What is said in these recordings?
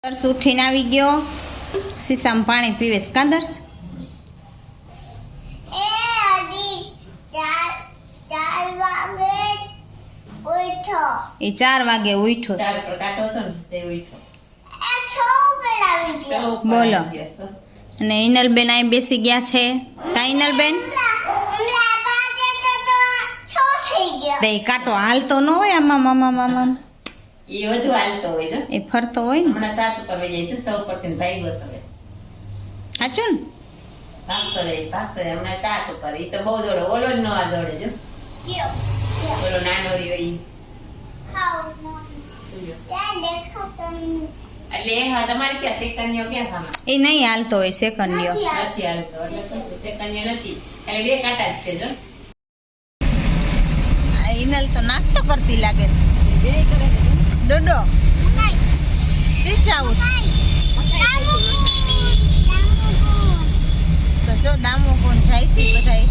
દર્શ ઉઠીને આવી ગયો, સીસામાં પાણી પીવેશ. કા દર્શ? એ 4 વાગે ઉઠ્યો. બોલો. અને હિનલબેન અહીં બેસી ગયા છે. કા હિનલબેન? તે કાંટો હાલતો ન હોય આમાં મામા મામા એ વધુ હાલતો હોય છે, એ ફરતો હોય ને. હમણાં 7 ઉપર વહી જાય છે, 100 પરથી ભાઈ બસ હવે સાચું ને? ભાગતો રહે હમણાં 7 ઉપર. એ તો બહુ દોડે, ઓલો જ ન આ દોડે જો, ઓલો નાનો રહ્યો ઈ. એટલે એ હા તમારે ક્યાં સેકન્ડિયો ક્યાં ખામાં એ નહીં હાલતો હોય સેકન્ડિયો. નથી હાલતો, એટલે સેકન્ડિયો નથી, એટલે 2 કાંટા જ છે જો. હિનલ તો નાસ્તો કરતી લાગે છે. ડોડો જાઉં તો જો દામો કોણ જાય છે બધાય.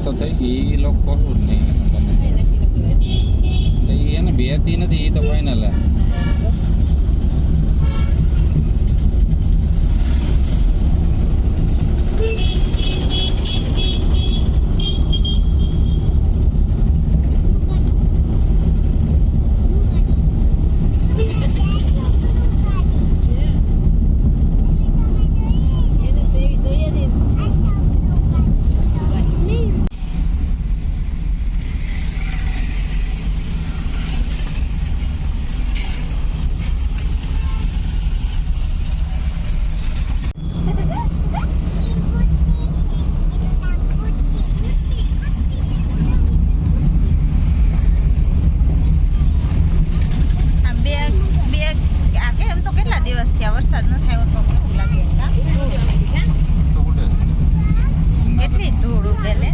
તો થઈ ગઈ, એ લોક કરવું જ નહીં એટલે એને 2 થી નથી, એ તો ફાઇનલ. વરસાદ ન થાય તો કેવું લાગે? કેટલી ધૂળ ઉડે લે.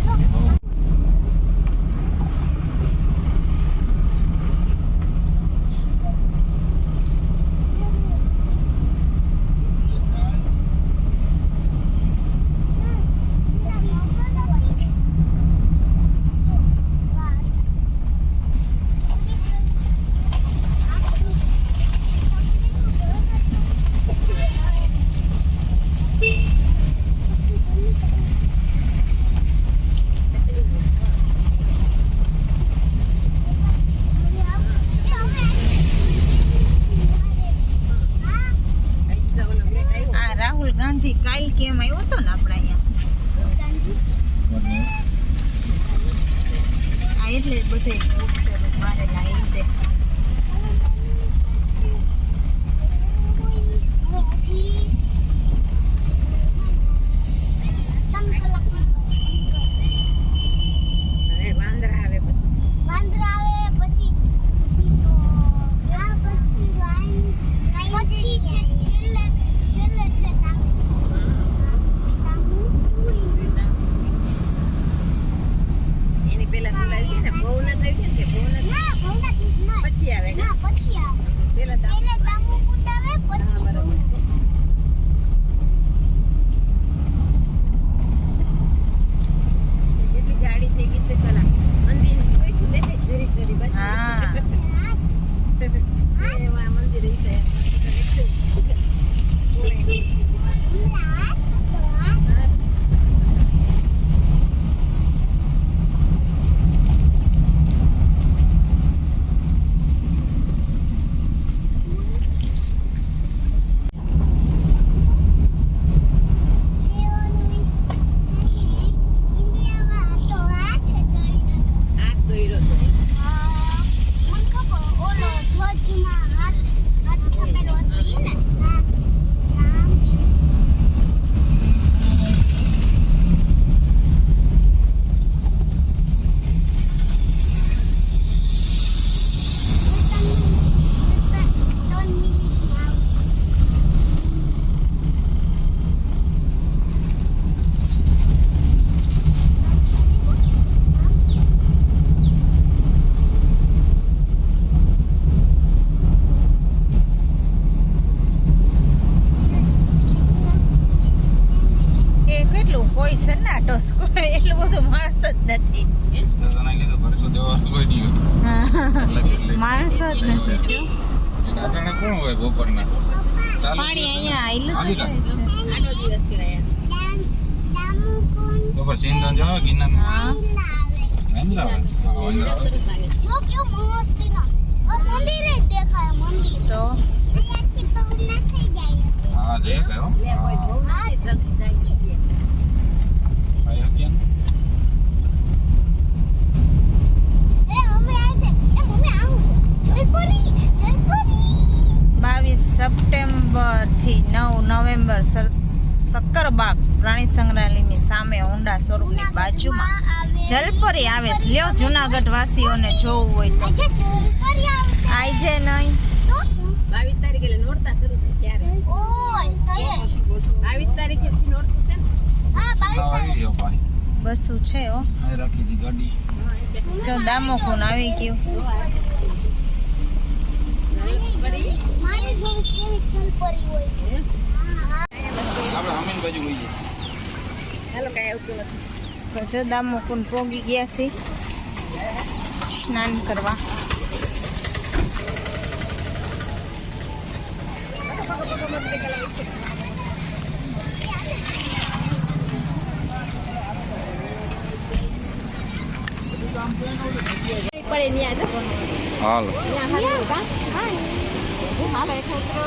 ગાંધી કાલ કેમ આવ્યો હતો ને આપણે અહીંયા, આ એટલે બધે મારેલા હશે. કેટલું કોઈ સન્નાટો કોઈ એટલું બધું માણસ જ નથી. તને કીધું કરશું દેવાનું કોઈ નહીં હોય. માણસો જ નથી જો. ટાટાને કોણ હોય બપોરના પાણી અહીંયા આયલું તો જાય છે. આનો દિવસ કરાયા બપોર સિંધન જો ગિરનાર હા વેન્દ્રા આવે હા વેન્દ્રા આવે જો કેવું મસ્ત ના મંદિર જ દેખાય મંદિર તો અહીંયાથી બહુ ના થઈ જાય હા જે કયો લે કોઈ બહુ નથી જલ્દી જાય આયા કેમ એ મમ્મી આવશે એ મમ્મી આવું છે જલપરી 22 સપ્ટેમ્બર થી 9 નવેમ્બર સક્કરબાગ પ્રાણી સંગ્રહાલયની સામે ઊંડા સ્વરૂપની બાજુમાં જલપરી આવે છે. લ્યો જુનાગઢ વાસીઓને જોવું હોય તો આજે જલપરી આવશે આઈજે નહીં તો 22 તારીખે એટલે નોરતા શરૂ થાય ત્યારે ઓય સહી 22 તારીખે થી નોરતું છે ને હા 22 આવી રહ્યો ભાઈ બસું છે હો. આ રાખી દી ગાડી જો દામોકુન આવી ગયું. મારી જોડે કેવી જલપરી હોય આપણે અમીન બાજુ લઈ જઈએ હાલો કાંઈ આવતું નથી તો જો દામોકુન પોગી ગયા છે સ્નાન કરવા. પડે ન્યા જો હાલ ન્યા હાલો કા હાલો એક ઉતરો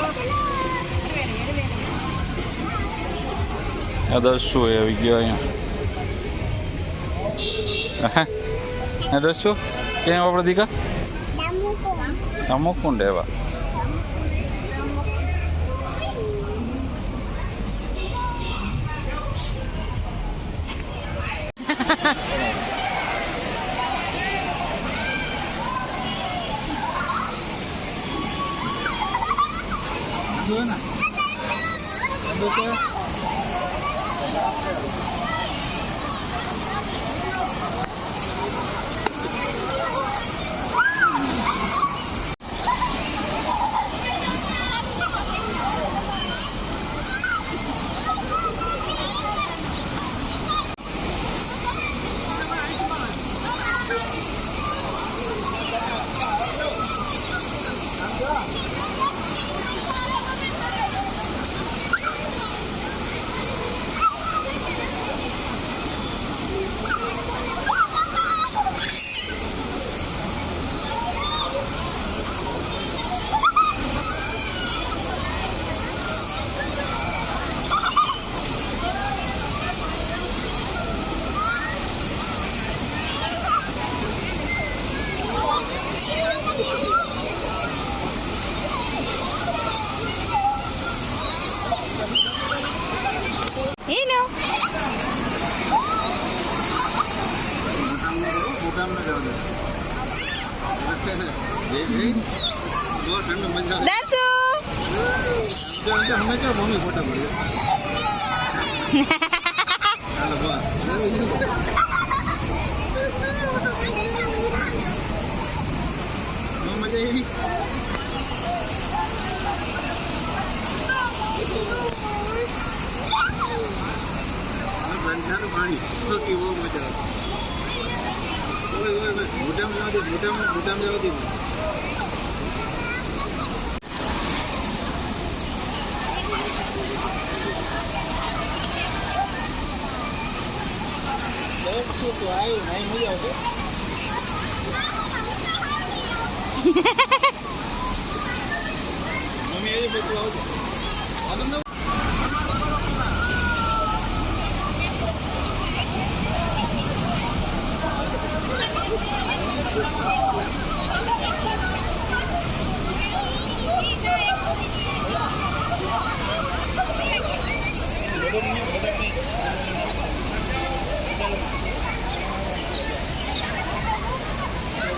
આ 10 શું આવી ગયો અહીંયા આ 10 શું ક્યાં આપણે દીકા અમુક કોણ લેવા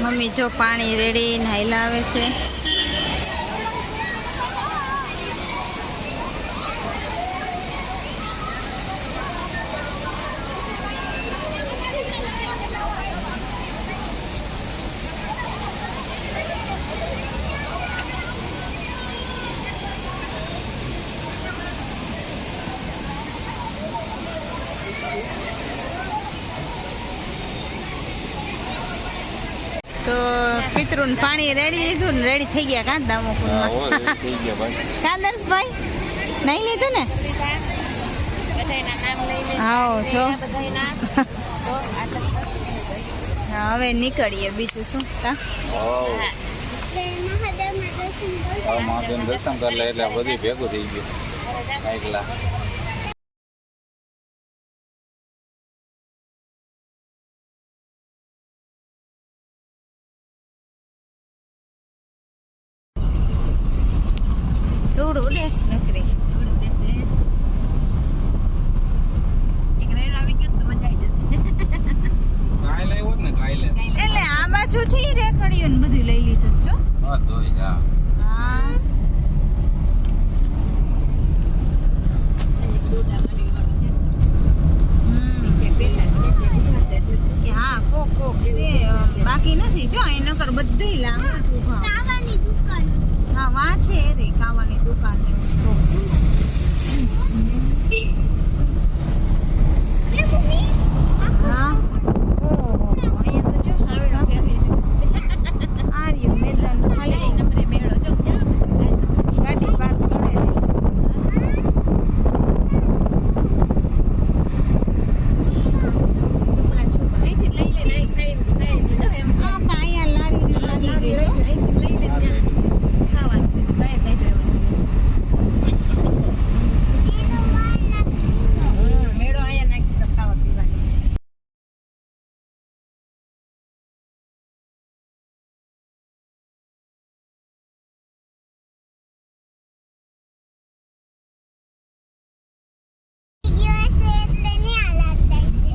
મમ્મી જો પાણી રેડી નાયલા આવે છે. મિત્રોને પાણી રેડી લીધું ને રેડી થઈ ગયા કાં દામો હા હો ready થઈ ગયા ભાઈ કાદર્શભાઈ નહીં લીધું ને હા જો હા હવે નીકળીએ બીજું શું કા હાવ. મહાદેવના દર્શન કરો. હવે મહાદેવનું દર્શન કરી લે એટલે બધી ભેગું થઈ ગયું એકલા ધૂળ ઉડે છે નકરી કાંઈ લાવ્યો જ ને કાંઈ લે એટલે આ બાજુથી રેકડીયું ને બધું લઈ લીધું છે જો હા ધોઈ હા હા હા કોક કોક છે બાકી નથી જો અહીં નકર બધી લાંબા ઊભા કાવાની દુકાન. હા વાં છે રે કાવાની દુકાન ને એવું કોક. એ મમ્મી હા ઓહો અહીંયા તો જો આ રહ્યું મેદાન ખાલી ગાડી પાર્ક કરેલી છે. હા પણ અહીંયા લારી લાગી ગઈ છે. દિવસે એટલે ને આ લાગતા છે.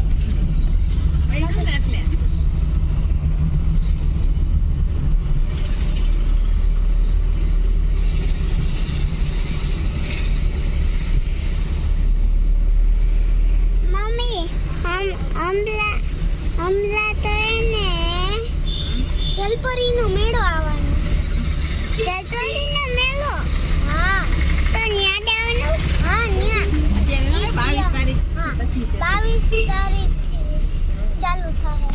મમ્મી હમલા તો એને જલપરીનો મેળો આવવાનો. જલપરીનો મેળો હા તો ન્યા જવાનું. હા ન્યા 22 તારીખથી ચાલુ થાય.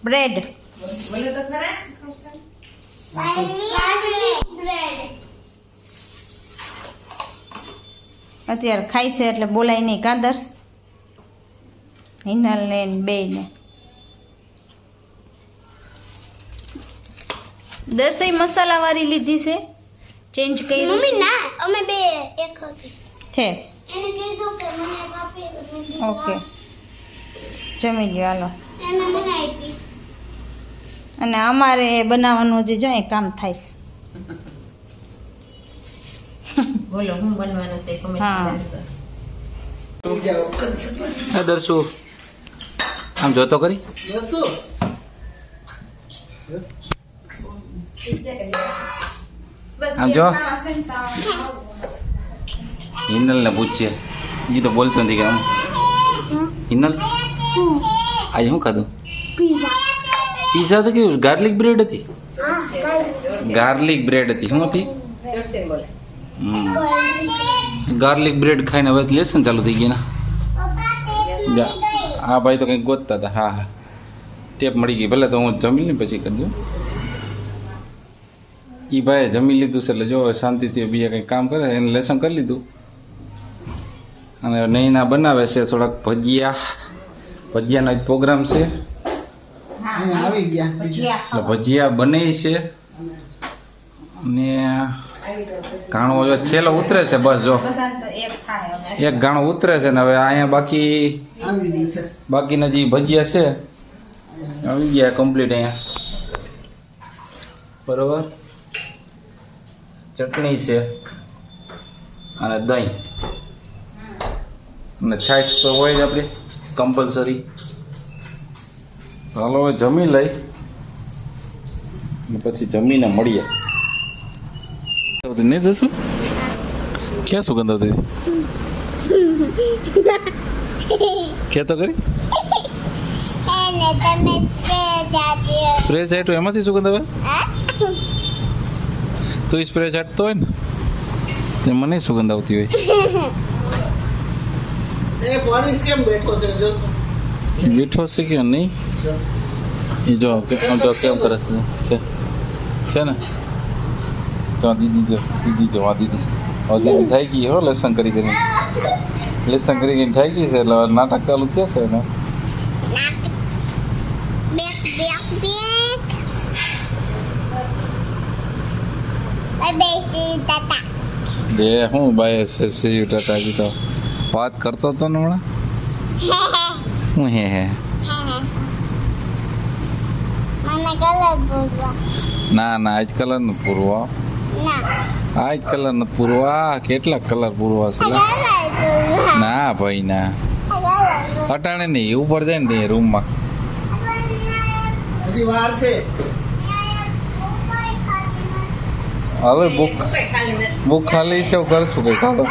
બ્રેડ બોલો તો ખરા અત્યારે ખાય છે એટલે બોલાય નહીં કાદર્શ હિનલ ને બે ને દર્શઈ મસાલા વાળી લીધી છે ચેન્જ કરી મમ્મી ના અમે બે એક હતી. છે એને કીધું કે મને આપી ઓકે જમી લ્યો હાલો એને મને આપી. અને અમારે બનાવવાનું હજી જો અહીં કામ થાય છે બોલો હું બનવાનું છે હા. કમેન્ટ દર્શુ આમ જોતો કરી આમ જો હિનલ ને પૂછીએ એ તો બોલતો નથી કે આમ હિનલ આજે શું ખાધું પિઝા. પીઝા તો કેવું ગાર્લિક બ્રેડ હતી હા ગાર્લિક બ્રેડ હતી શું હતી જોરથી બોલે ગાર્લિક બ્રેડ ખાઈને હવે લેસન ચાલુ થઈ ગઈ ને જા આ ભાઈ તો કંઈક ગોતતા હતા હા હા ટેપ મળી ગઈ ભલે તો હું જમી લઈને પછી કરજો એ ભાઈએ જમી લીધું છે એટલે જો હવે શાંતિથી બીજા કંઈક કામ કરે એને લેસન કરી લીધું અને નૈના બનાવે છે થોડાક ભજીયાનો જ પ્રોગ્રામ છે એટલે ભજીયા બને છે ને ઘાણો હવે છેલ્લો ઉતરે છે બસ જો એક ઘાણો ઉતરે છે ને હવે અહીંયા બાકીના જે ભજીયા છે આવી ગયા કમ્પ્લીટ અહીંયા બરોબર ચટણી છે અને દહીં અને છાશ તો હોય જ આપણી કમ્પલસરી ચાલો હવે જમી લઈ અને પછી જમીને મળીએ નહીં જશું ક્યાં સુગંધ આવતી કે તો કરી સ્પ્રે ચાટો એમાંથી સુગંધ આવે તું સ્પ્રે ચાટતો હોય ને તે મને સુગંધ આવતી હોય બેઠો છે કે નહીં એ જો કેમ કરે છે ને તો દીદી જો આ દીદી થઈ ગઈ હો લેસન કરીને થઈ ગઈ છે એટલે નાટક ચાલુ થયા છે ને બે હું બાય સી ટાટા જી તો વાત કરતો હતો ને હમણાં હું હે ના આજ કલર નથી પૂરવા આજ કલર નથી પૂરવા કેટલા કલર પૂરવા છે ના ભાઈ ના અટાણે નહીં ઉપર જાય ને ત્યાં રૂમમાં હવે બુક ખાલી છે કરશું કઈ કાઢો